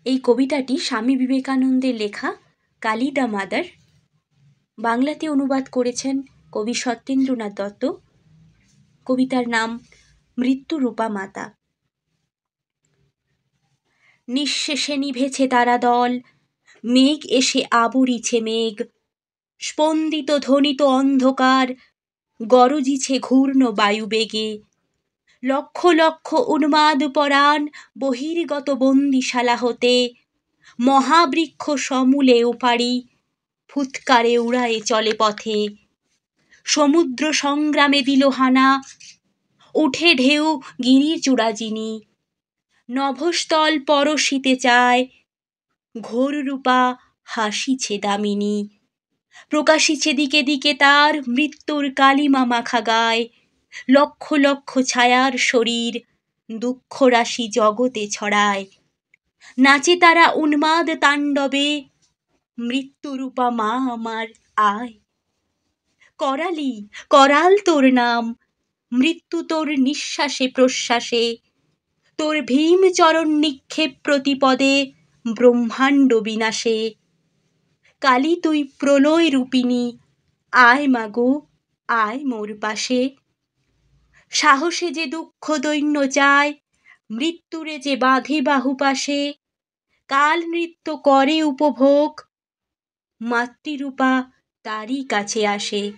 এই কবিতাটি স্বামী বিবেকানন্দের লেখা কালী দ্য মাদার। বাংলাতে অনুবাদ করেছেন কবি সত্যেন্দ্রনাথ দত্ত। কবিতার নাম মৃত্যুরূপা মাতা। নিঃশেষে নিভেছে তারা দল, মেঘ এসে আবরিছে মেঘ, স্পন্দিত ধ্বনিত অন্ধকার, গরজিছে ঘূর্ণ বায়ুবেগে। লক্ষ লক্ষ উন্মাদ পরাণ বহির্গত বন্দিশালা হতে, মহাবৃক্ষ সমূলে ওপারি ফুৎকারে উড়ায়ে চলে পথে। সমুদ্র সংগ্রামে দিল হানা, উঠে ঢেউ গিরির চূড়াজিনি, নভস্থল পরশিতে চায়, ঘোর রূপা হাসিছে দামিনী। প্রকাশিছে দিকে দিকে তার মৃত্যুর কালিমা মাখা গায়, লক্ষ লক্ষ ছায়ার শরীর দুঃখ রাশি জগতে ছড়ায়। নাচে তারা উন্মাদ তাণ্ডবে, মৃত্যুরূপা মা আমার আয়। করালি করাল তোর নাম, মৃত্যু তোর নিঃশ্বাসে প্রশ্বাসে, তোর ভীম চরণ নিক্ষেপ প্রতিপদে ব্রহ্মাণ্ড বিনাশে। কালী তুই প্রলয় রূপিণী, আয় মাগো আয় মোর পাশে। সাহসে যে দুঃখ দৈন্য চায়, মৃত্যুরে যে বাঁধে বাহুপাশে, কাল নৃত্য করে উপভোগ, মাতৃরূপা তারই কাছে আসে।